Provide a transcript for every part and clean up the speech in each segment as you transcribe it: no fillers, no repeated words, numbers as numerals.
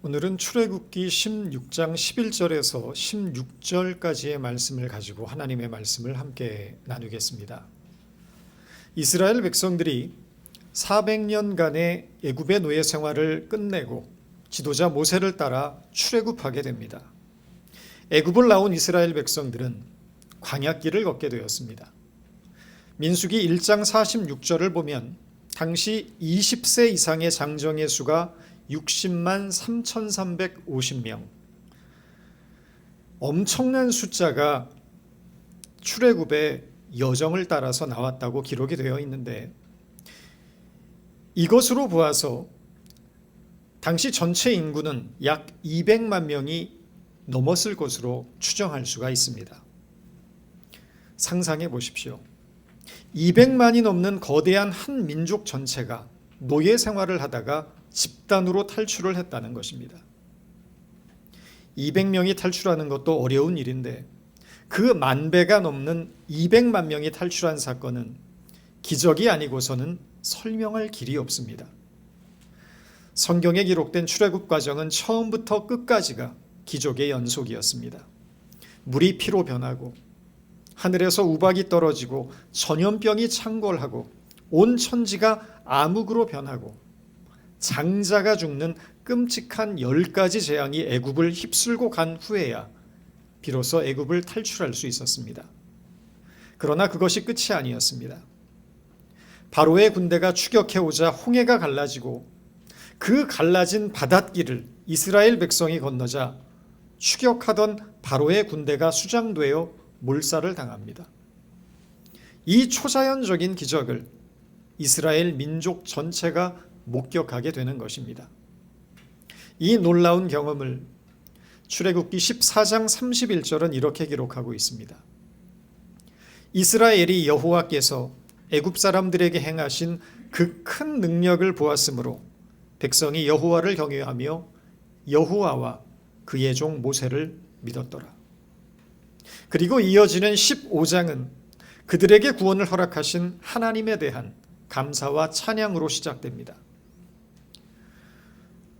오늘은 출애굽기 16장 11절에서 16절까지의 말씀을 가지고 하나님의 말씀을 함께 나누겠습니다. 이스라엘 백성들이 400년간의 애굽의 노예 생활을 끝내고 지도자 모세를 따라 출애굽하게 됩니다. 애굽을 나온 이스라엘 백성들은 광야길을 걷게 되었습니다. 민수기 1장 46절을 보면 당시 20세 이상의 장정의 수가 60만 3,350명, 엄청난 숫자가 출애굽의 여정을 따라서 나왔다고 기록이 되어 있는데, 이것으로 보아서 당시 전체 인구는 약 200만 명이 넘었을 것으로 추정할 수가 있습니다. 상상해 보십시오. 200만이 넘는 거대한 한 민족 전체가 노예 생활을 하다가 집단으로 탈출을 했다는 것입니다. 200명이 탈출하는 것도 어려운 일인데 그 10,000배가 넘는 200만 명이 탈출한 사건은 기적이 아니고서는 설명할 길이 없습니다. 성경에 기록된 출애굽 과정은 처음부터 끝까지가 기적의 연속이었습니다. 물이 피로 변하고 하늘에서 우박이 떨어지고 전염병이 창궐하고 온 천지가 암흑으로 변하고 장자가 죽는 끔찍한 10가지 재앙이 애굽을 휩쓸고 간 후에야 비로소 애굽을 탈출할 수 있었습니다. 그러나 그것이 끝이 아니었습니다. 바로의 군대가 추격해오자 홍해가 갈라지고 그 갈라진 바닷길을 이스라엘 백성이 건너자 추격하던 바로의 군대가 수장되어 몰살을 당합니다. 이 초자연적인 기적을 이스라엘 민족 전체가 목격하게 되는 것입니다. 이 놀라운 경험을 출애굽기 14장 31절은 이렇게 기록하고 있습니다. 이스라엘이 여호와께서 애굽 사람들에게 행하신 그 큰 능력을 보았으므로 백성이 여호와를 경외하며 여호와와 그의 종 모세를 믿었더라. 그리고 이어지는 15장은 그들에게 구원을 허락하신 하나님에 대한 감사와 찬양으로 시작됩니다.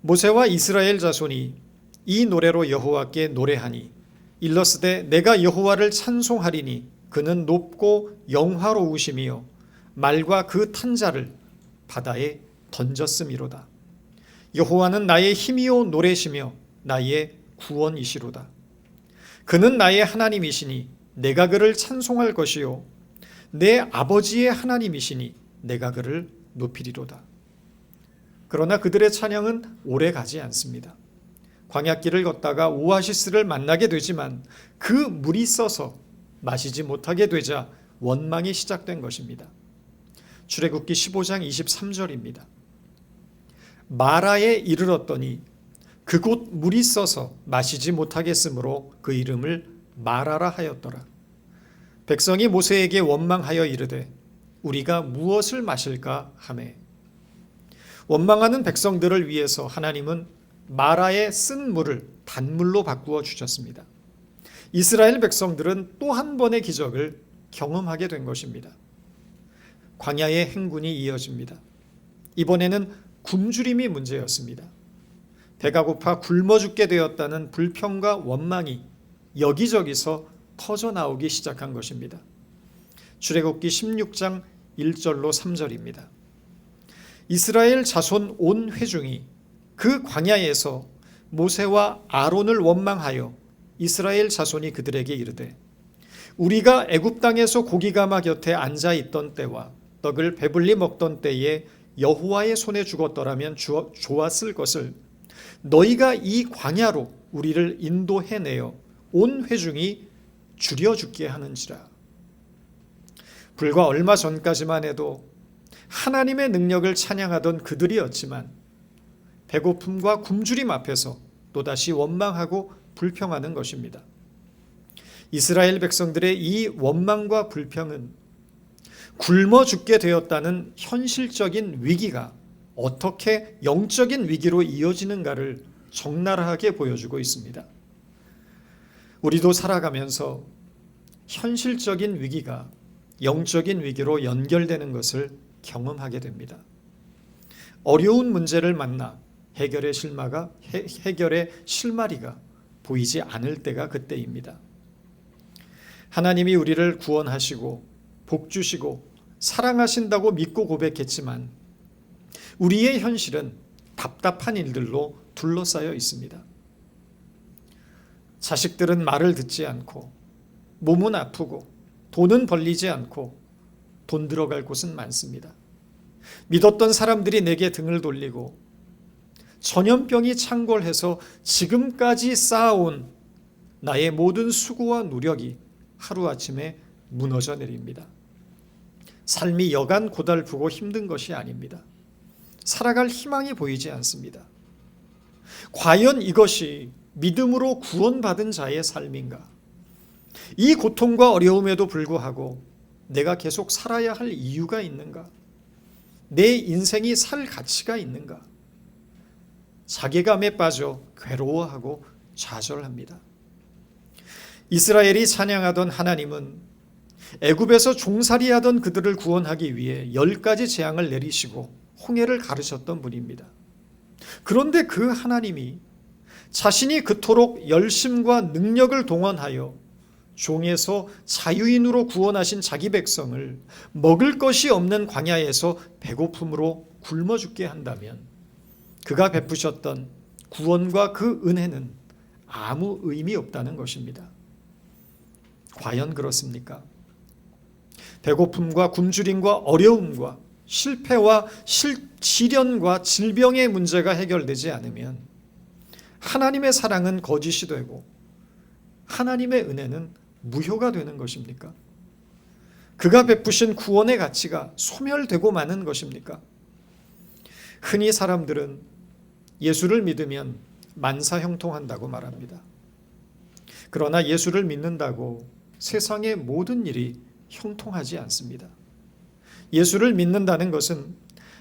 모세와 이스라엘 자손이 이 노래로 여호와께 노래하니 일러스되 내가 여호와를 찬송하리니 그는 높고 영화로우시며 말과 그 탄자를 바다에 던졌음이로다. 여호와는 나의 힘이요 노래시며 나의 구원이시로다. 그는 나의 하나님이시니 내가 그를 찬송할 것이요 내 아버지의 하나님이시니 내가 그를 높이리로다. 그러나 그들의 찬양은 오래 가지 않습니다. 광야길을 걷다가 오아시스를 만나게 되지만 그 물이 써서 마시지 못하게 되자 원망이 시작된 것입니다. 출애굽기 15장 23절입니다. 마라에 이르렀더니 그곳 물이 써서 마시지 못하겠으므로 그 이름을 마라라 하였더라. 백성이 모세에게 원망하여 이르되 우리가 무엇을 마실까 하매, 원망하는 백성들을 위해서 하나님은 마라의 쓴 물을 단물로 바꾸어 주셨습니다. 이스라엘 백성들은 또 한 번의 기적을 경험하게 된 것입니다. 광야의 행군이 이어집니다. 이번에는 굶주림이 문제였습니다. 배가 고파 굶어 죽게 되었다는 불평과 원망이 여기저기서 터져 나오기 시작한 것입니다. 출애굽기 16장 1절로 3절입니다. 이스라엘 자손 온 회중이 그 광야에서 모세와 아론을 원망하여 이스라엘 자손이 그들에게 이르되 우리가 애굽 땅에서 고기가마 곁에 앉아 있던 때와 떡을 배불리 먹던 때에 여호와의 손에 죽었더라면 좋았을 것을 너희가 이 광야로 우리를 인도해내어 온 회중이 줄여 죽게 하는지라. 불과 얼마 전까지만 해도 하나님의 능력을 찬양하던 그들이었지만 배고픔과 굶주림 앞에서 또다시 원망하고 불평하는 것입니다. 이스라엘 백성들의 이 원망과 불평은 굶어 죽게 되었다는 현실적인 위기가 어떻게 영적인 위기로 이어지는가를 적나라하게 보여주고 있습니다. 우리도 살아가면서 현실적인 위기가 영적인 위기로 연결되는 것을 경험하게 됩니다. 어려운 문제를 만나 해결의 실마리가 보이지 않을 때가 그때입니다. 하나님이 우리를 구원하시고 복 주시고 사랑하신다고 믿고 고백했지만 우리의 현실은 답답한 일들로 둘러싸여 있습니다. 자식들은 말을 듣지 않고 몸은 아프고 돈은 벌리지 않고 돈 들어갈 곳은 많습니다. 믿었던 사람들이 내게 등을 돌리고 전염병이 창궐해서 지금까지 쌓아온 나의 모든 수고와 노력이 하루아침에 무너져 내립니다. 삶이 여간 고달프고 힘든 것이 아닙니다. 살아갈 희망이 보이지 않습니다. 과연 이것이 믿음으로 구원받은 자의 삶인가? 이 고통과 어려움에도 불구하고 내가 계속 살아야 할 이유가 있는가? 내 인생이 살 가치가 있는가? 자괴감에 빠져 괴로워하고 좌절합니다. 이스라엘이 찬양하던 하나님은 애굽에서 종살이하던 그들을 구원하기 위해 10가지 재앙을 내리시고 홍해를 가르셨던 분입니다. 그런데 그 하나님이 자신이 그토록 열심과 능력을 동원하여 종에서 자유인으로 구원하신 자기 백성을 먹을 것이 없는 광야에서 배고픔으로 굶어 죽게 한다면 그가 베푸셨던 구원과 그 은혜는 아무 의미 없다는 것입니다. 과연 그렇습니까? 배고픔과 굶주림과 어려움과 실패와 시련과 질병의 문제가 해결되지 않으면 하나님의 사랑은 거짓이 되고 하나님의 은혜는 무효가 되는 것입니까? 그가 베푸신 구원의 가치가 소멸되고 마는 것입니까? 흔히 사람들은 예수를 믿으면 만사형통한다고 말합니다. 그러나 예수를 믿는다고 세상의 모든 일이 형통하지 않습니다. 예수를 믿는다는 것은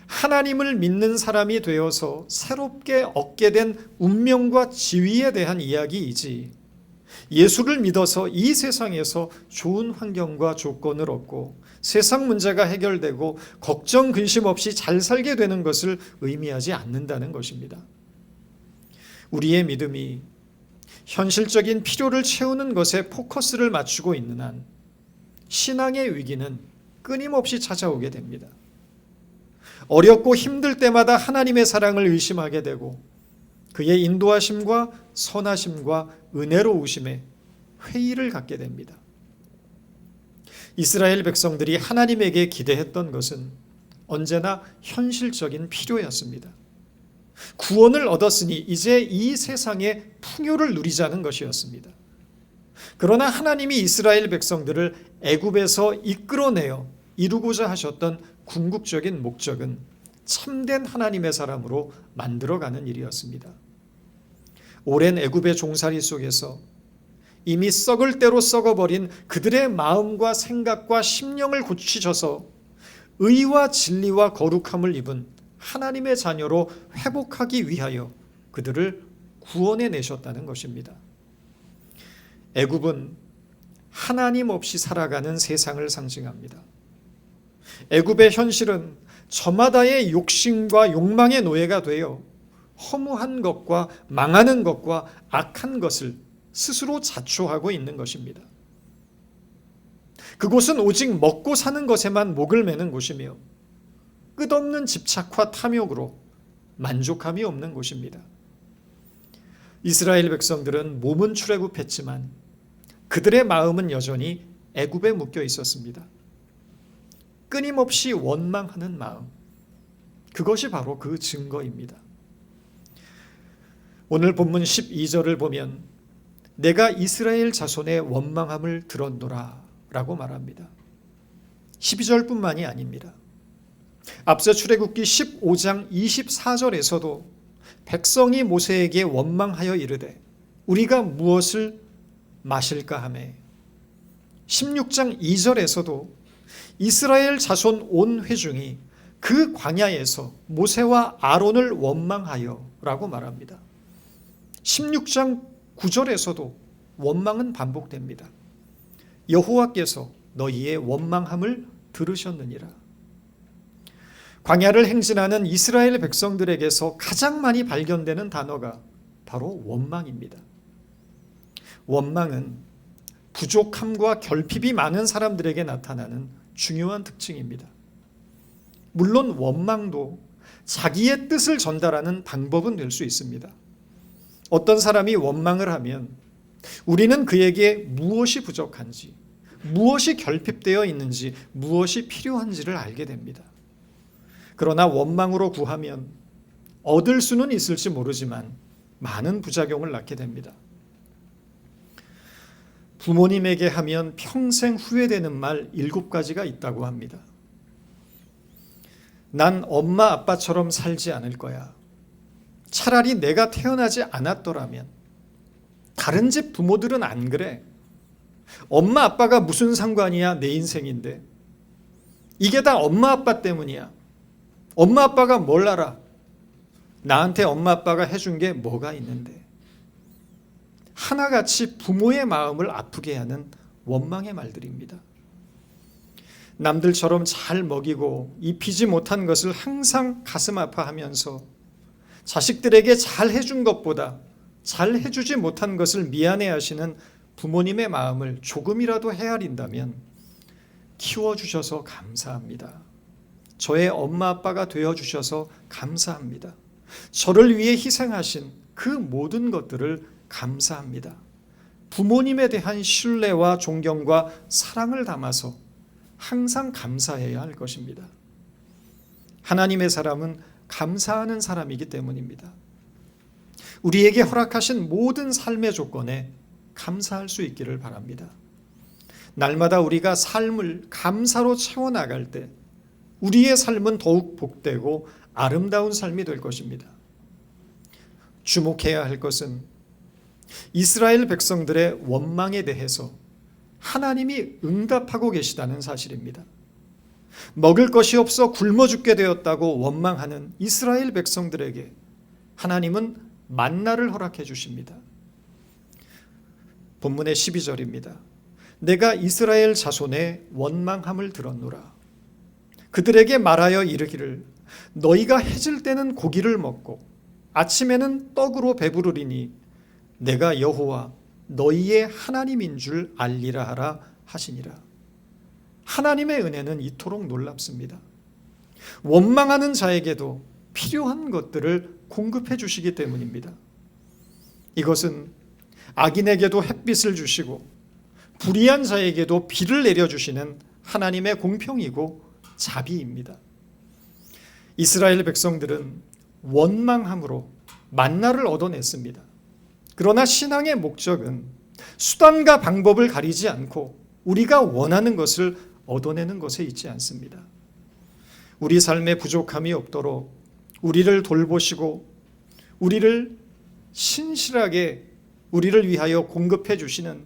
하나님을 믿는 사람이 되어서 새롭게 얻게 된 운명과 지위에 대한 이야기이지, 예수를 믿어서 이 세상에서 좋은 환경과 조건을 얻고 세상 문제가 해결되고 걱정 근심 없이 잘 살게 되는 것을 의미하지 않는다는 것입니다. 우리의 믿음이 현실적인 필요를 채우는 것에 포커스를 맞추고 있는 한 신앙의 위기는 끊임없이 찾아오게 됩니다. 어렵고 힘들 때마다 하나님의 사랑을 의심하게 되고 그의 인도하심과 선하심과 은혜로우심에 회의를 갖게 됩니다. 이스라엘 백성들이 하나님에게 기대했던 것은 언제나 현실적인 필요였습니다. 구원을 얻었으니 이제 이 세상의 풍요를 누리자는 것이었습니다. 그러나 하나님이 이스라엘 백성들을 애굽에서 이끌어내어 이루고자 하셨던 궁극적인 목적은 참된 하나님의 사람으로 만들어가는 일이었습니다. 오랜 애굽의 종살이 속에서 이미 썩을 대로 썩어버린 그들의 마음과 생각과 심령을 고치셔서 의와 진리와 거룩함을 입은 하나님의 자녀로 회복하기 위하여 그들을 구원해 내셨다는 것입니다. 애굽은 하나님 없이 살아가는 세상을 상징합니다. 애굽의 현실은 저마다의 욕심과 욕망의 노예가 되어 허무한 것과 망하는 것과 악한 것을 스스로 자초하고 있는 것입니다. 그곳은 오직 먹고 사는 것에만 목을 매는 곳이며 끝없는 집착과 탐욕으로 만족함이 없는 곳입니다. 이스라엘 백성들은 몸은 출애굽했지만 그들의 마음은 여전히 애굽에 묶여 있었습니다. 끊임없이 원망하는 마음, 그것이 바로 그 증거입니다. 오늘 본문 12절을 보면 내가 이스라엘 자손의 원망함을 들었노라 라고 말합니다. 12절뿐만이 아닙니다. 앞서 출애굽기 15장 24절에서도 백성이 모세에게 원망하여 이르되 우리가 무엇을 마실까 하매, 16장 2절에서도 이스라엘 자손 온 회중이 그 광야에서 모세와 아론을 원망하여 라고 말합니다. 16장 9절에서도 원망은 반복됩니다. 여호와께서 너희의 원망함을 들으셨느니라. 광야를 행진하는 이스라엘 백성들에게서 가장 많이 발견되는 단어가 바로 원망입니다. 원망은 부족함과 결핍이 많은 사람들에게 나타나는 중요한 특징입니다. 물론 원망도 자기의 뜻을 전달하는 방법은 될 수 있습니다. 어떤 사람이 원망을 하면 우리는 그에게 무엇이 부족한지, 무엇이 결핍되어 있는지, 무엇이 필요한지를 알게 됩니다. 그러나 원망으로 구하면 얻을 수는 있을지 모르지만 많은 부작용을 낳게 됩니다. 부모님에게 하면 평생 후회되는 말 7가지가 있다고 합니다. 난 엄마 아빠처럼 살지 않을 거야. 차라리 내가 태어나지 않았더라면. 다른 집 부모들은 안 그래. 엄마 아빠가 무슨 상관이야, 내 인생인데. 이게 다 엄마 아빠 때문이야. 엄마 아빠가 뭘 알아? 나한테 엄마 아빠가 해준 게 뭐가 있는데. 하나같이 부모의 마음을 아프게 하는 원망의 말들입니다. 남들처럼 잘 먹이고 입히지 못한 것을 항상 가슴 아파하면서 자식들에게 잘 해준 것보다 잘 해주지 못한 것을 미안해하시는 부모님의 마음을 조금이라도 헤아린다면 키워주셔서 감사합니다. 저의 엄마 아빠가 되어주셔서 감사합니다. 저를 위해 희생하신 그 모든 것들을 감사합니다. 부모님에 대한 신뢰와 존경과 사랑을 담아서 항상 감사해야 할 것입니다. 하나님의 사람은 감사하는 사람이기 때문입니다. 우리에게 허락하신 모든 삶의 조건에 감사할 수 있기를 바랍니다. 날마다 우리가 삶을 감사로 채워나갈 때 우리의 삶은 더욱 복되고 아름다운 삶이 될 것입니다. 주목해야 할 것은 이스라엘 백성들의 원망에 대해서 하나님이 응답하고 계시다는 사실입니다. 먹을 것이 없어 굶어 죽게 되었다고 원망하는 이스라엘 백성들에게 하나님은 만나를 허락해 주십니다. 본문의 12절입니다. 내가 이스라엘 자손의 원망함을 들었노라. 그들에게 말하여 이르기를 너희가 해질 때는 고기를 먹고 아침에는 떡으로 배부르리니 내가 여호와 너희의 하나님인 줄 알리라 하라 하시니라. 하나님의 은혜는 이토록 놀랍습니다. 원망하는 자에게도 필요한 것들을 공급해 주시기 때문입니다. 이것은 악인에게도 햇빛을 주시고 불의한 자에게도 비를 내려주시는 하나님의 공평이고 자비입니다. 이스라엘 백성들은 원망함으로 만나를 얻어냈습니다. 그러나 신앙의 목적은 수단과 방법을 가리지 않고 우리가 원하는 것을 얻어내는 것에 있지 않습니다. 우리 삶에 부족함이 없도록 우리를 돌보시고 우리를 신실하게 우리를 위하여 공급해 주시는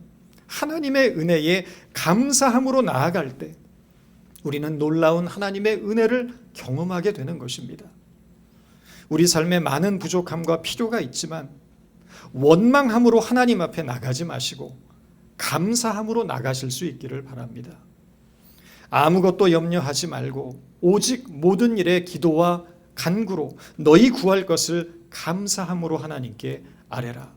하나님의 은혜에 감사함으로 나아갈 때 우리는 놀라운 하나님의 은혜를 경험하게 되는 것입니다. 우리 삶에 많은 부족함과 필요가 있지만 원망함으로 하나님 앞에 나가지 마시고 감사함으로 나가실 수 있기를 바랍니다. 아무것도 염려하지 말고 오직 모든 일에 기도와 간구로 너희 구할 것을 감사함으로 하나님께 아뢰라.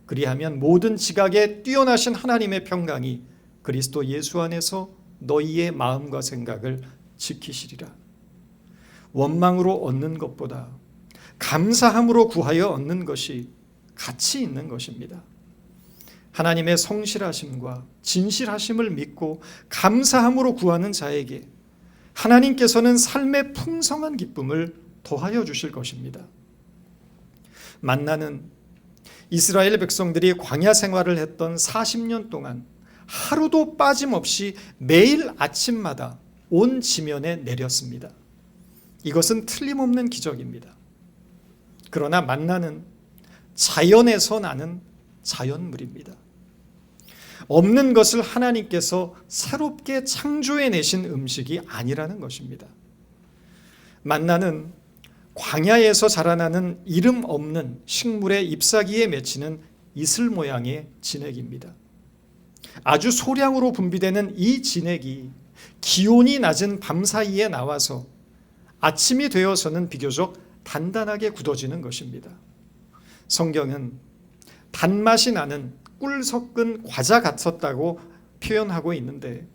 그리하면 모든 지각에 뛰어나신 하나님의 평강이 그리스도 예수 안에서 너희의 마음과 생각을 지키시리라. 원망으로 얻는 것보다 감사함으로 구하여 얻는 것이 가치 있는 것입니다. 하나님의 성실하심과 진실하심을 믿고 감사함으로 구하는 자에게 하나님께서는 삶의 풍성한 기쁨을 더하여 주실 것입니다. 만나는 이스라엘 백성들이 광야 생활을 했던 40년 동안 하루도 빠짐없이 매일 아침마다 온 지면에 내렸습니다. 이것은 틀림없는 기적입니다. 그러나 만나는 자연에서 나는 자연물입니다. 없는 것을 하나님께서 새롭게 창조해내신 음식이 아니라는 것입니다. 만나는 광야에서 자라나는 이름 없는 식물의 잎사귀에 맺히는 이슬 모양의 진액입니다. 아주 소량으로 분비되는 이 진액이 기온이 낮은 밤 사이에 나와서 아침이 되어서는 비교적 단단하게 굳어지는 것입니다. 성경은 단맛이 나는 꿀 섞은 과자 같았다고 표현하고 있는데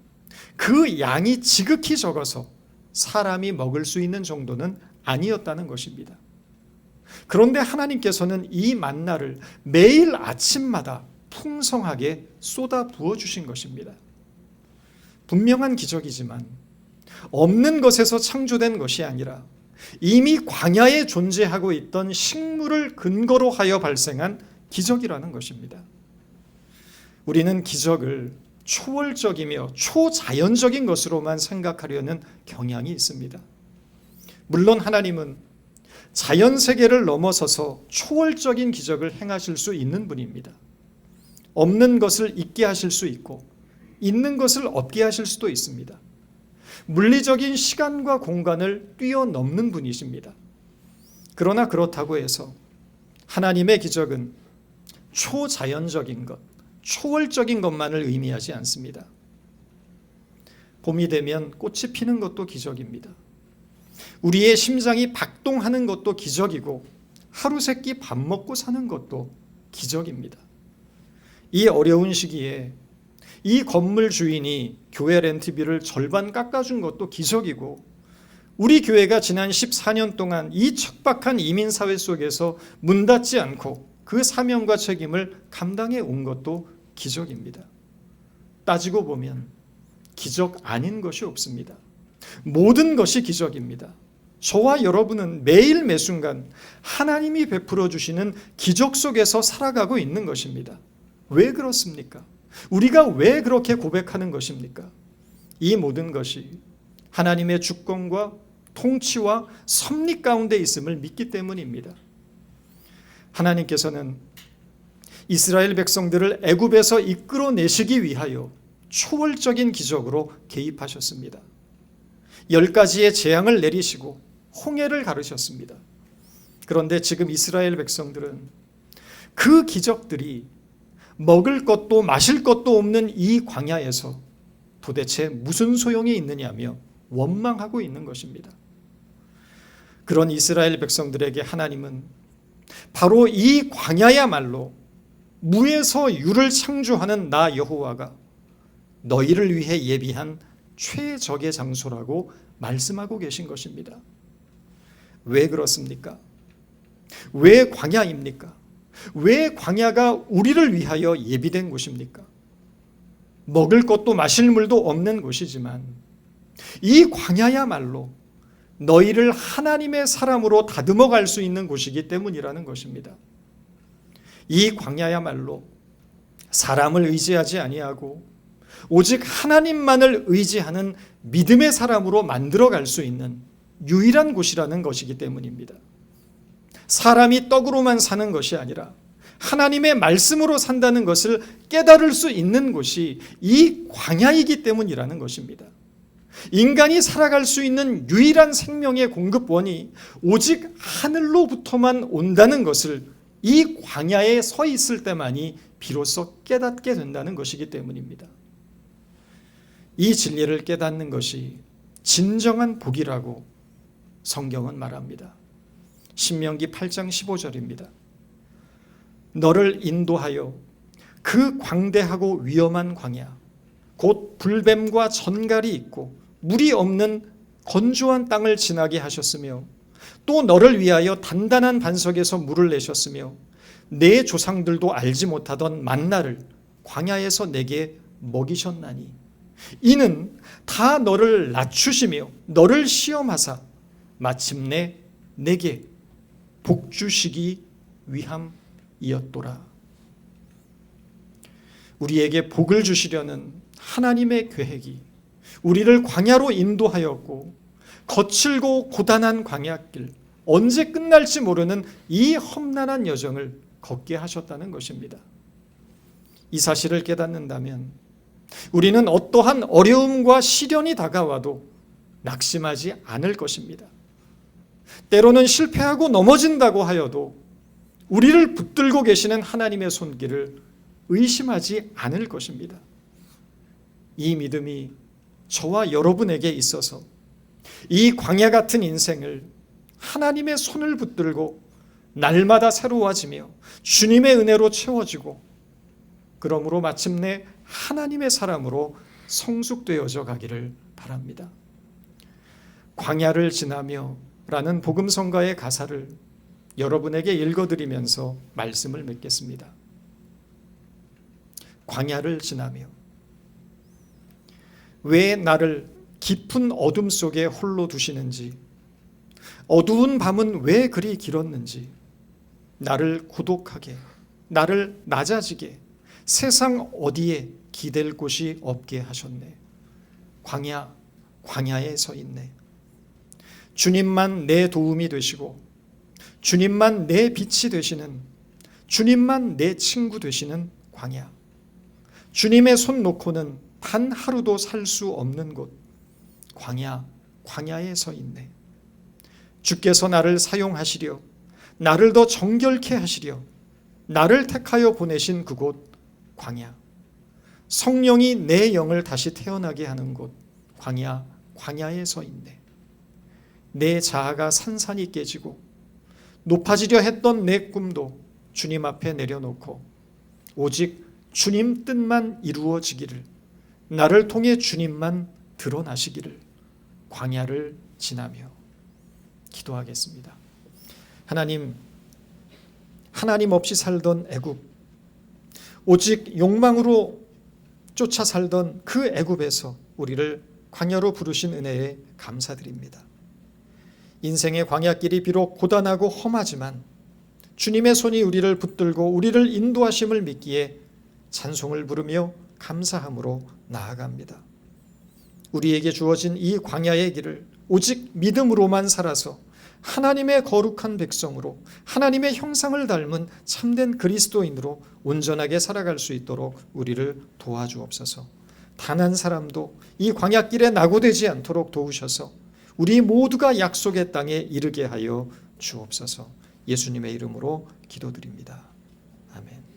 그 양이 지극히 적어서 사람이 먹을 수 있는 정도는 아니었다는 것입니다. 그런데 하나님께서는 이 만나를 매일 아침마다 풍성하게 쏟아 부어주신 것입니다. 분명한 기적이지만 없는 것에서 창조된 것이 아니라 이미 광야에 존재하고 있던 식물을 근거로 하여 발생한 기적이라는 것입니다. 우리는 기적을 초월적이며 초자연적인 것으로만 생각하려는 경향이 있습니다. 물론 하나님은 자연 세계를 넘어서서 초월적인 기적을 행하실 수 있는 분입니다. 없는 것을 있게 하실 수 있고 있는 것을 없게 하실 수도 있습니다. 물리적인 시간과 공간을 뛰어넘는 분이십니다. 그러나 그렇다고 해서 하나님의 기적은 초자연적인 것, 초월적인 것만을 의미하지 않습니다. 봄이 되면 꽃이 피는 것도 기적입니다. 우리의 심장이 박동하는 것도 기적이고 하루 세끼 밥 먹고 사는 것도 기적입니다. 이 어려운 시기에 이 건물 주인이 교회 렌트비를 절반 깎아준 것도 기적이고 우리 교회가 지난 14년 동안 이 척박한 이민사회 속에서 문 닫지 않고 그 사명과 책임을 감당해 온 것도 기적입니다. 따지고 보면 기적 아닌 것이 없습니다. 모든 것이 기적입니다. 저와 여러분은 매일 매순간 하나님이 베풀어 주시는 기적 속에서 살아가고 있는 것입니다. 왜 그렇습니까? 우리가 왜 그렇게 고백하는 것입니까? 이 모든 것이 하나님의 주권과 통치와 섭리 가운데 있음을 믿기 때문입니다. 하나님께서는 이스라엘 백성들을 애굽에서 이끌어내시기 위하여 초월적인 기적으로 개입하셨습니다. 10가지의 재앙을 내리시고 홍해를 가르셨습니다. 그런데 지금 이스라엘 백성들은 그 기적들이 먹을 것도 마실 것도 없는 이 광야에서 도대체 무슨 소용이 있느냐며 원망하고 있는 것입니다. 그런 이스라엘 백성들에게 하나님은 바로 이 광야야말로 무에서 유를 창조하는 나 여호와가 너희를 위해 예비한 최적의 장소라고 말씀하고 계신 것입니다. 왜 그렇습니까? 왜 광야입니까? 왜 광야가 우리를 위하여 예비된 곳입니까? 먹을 것도 마실 물도 없는 곳이지만 이 광야야말로 너희를 하나님의 사람으로 다듬어 갈 수 있는 곳이기 때문이라는 것입니다. 이 광야야말로 사람을 의지하지 아니하고 오직 하나님만을 의지하는 믿음의 사람으로 만들어 갈 수 있는 유일한 곳이라는 것이기 때문입니다. 사람이 떡으로만 사는 것이 아니라 하나님의 말씀으로 산다는 것을 깨달을 수 있는 곳이 이 광야이기 때문이라는 것입니다. 인간이 살아갈 수 있는 유일한 생명의 공급원이 오직 하늘로부터만 온다는 것을 이 광야에 서 있을 때만이 비로소 깨닫게 된다는 것이기 때문입니다. 이 진리를 깨닫는 것이 진정한 복이라고 성경은 말합니다. 신명기 8장 15절입니다. 너를 인도하여 그 광대하고 위험한 광야 곧 불뱀과 전갈이 있고 물이 없는 건조한 땅을 지나게 하셨으며 또 너를 위하여 단단한 반석에서 물을 내셨으며 내 조상들도 알지 못하던 만나를 광야에서 내게 먹이셨나니 이는 다 너를 낮추시며 너를 시험하사 마침내 내게 복 주시기 위함이었도라. 우리에게 복을 주시려는 하나님의 계획이 우리를 광야로 인도하였고 거칠고 고단한 광야길, 언제 끝날지 모르는 이 험난한 여정을 걷게 하셨다는 것입니다. 이 사실을 깨닫는다면 우리는 어떠한 어려움과 시련이 다가와도 낙심하지 않을 것입니다. 때로는 실패하고 넘어진다고 하여도 우리를 붙들고 계시는 하나님의 손길을 의심하지 않을 것입니다. 이 믿음이 저와 여러분에게 있어서 이 광야 같은 인생을 하나님의 손을 붙들고 날마다 새로워지며 주님의 은혜로 채워지고, 그러므로 마침내 하나님의 사람으로 성숙되어져 가기를 바랍니다. 광야를 지나며 라는 복음성가의 가사를 여러분에게 읽어드리면서 말씀을 맺겠습니다. 광야를 지나며. 왜 나를 깊은 어둠 속에 홀로 두시는지, 어두운 밤은 왜 그리 길었는지, 나를 고독하게, 나를 낮아지게, 세상 어디에 기댈 곳이 없게 하셨네. 광야에 서 있네. 주님만 내 도움이 되시고, 주님만 내 빛이 되시는, 주님만 내 친구 되시는 광야. 주님의 손 놓고는 단 하루도 살 수 없는 곳, 광야에 서 있네. 주께서 나를 사용하시려, 나를 더 정결케 하시려 나를 택하여 보내신 그곳, 광야. 성령이 내 영을 다시 태어나게 하는 곳, 광야에 서 있네. 내 자아가 산산이 깨지고 높아지려 했던 내 꿈도 주님 앞에 내려놓고 오직 주님 뜻만 이루어지기를, 나를 통해 주님만 드러나시기를 광야를 지나며 기도하겠습니다. 하나님 없이 살던 애굽, 오직 욕망으로 쫓아 살던 그 애굽에서 우리를 광야로 부르신 은혜에 감사드립니다. 인생의 광야길이 비록 고단하고 험하지만 주님의 손이 우리를 붙들고 우리를 인도하심을 믿기에 찬송을 부르며 감사함으로 나아갑니다. 우리에게 주어진 이 광야의 길을 오직 믿음으로만 살아서 하나님의 거룩한 백성으로, 하나님의 형상을 닮은 참된 그리스도인으로 온전하게 살아갈 수 있도록 우리를 도와주옵소서. 단 한 사람도 이 광야길에 낙오되지 않도록 도우셔서 우리 모두가 약속의 땅에 이르게 하여 주옵소서. 예수님의 이름으로 기도드립니다. 아멘.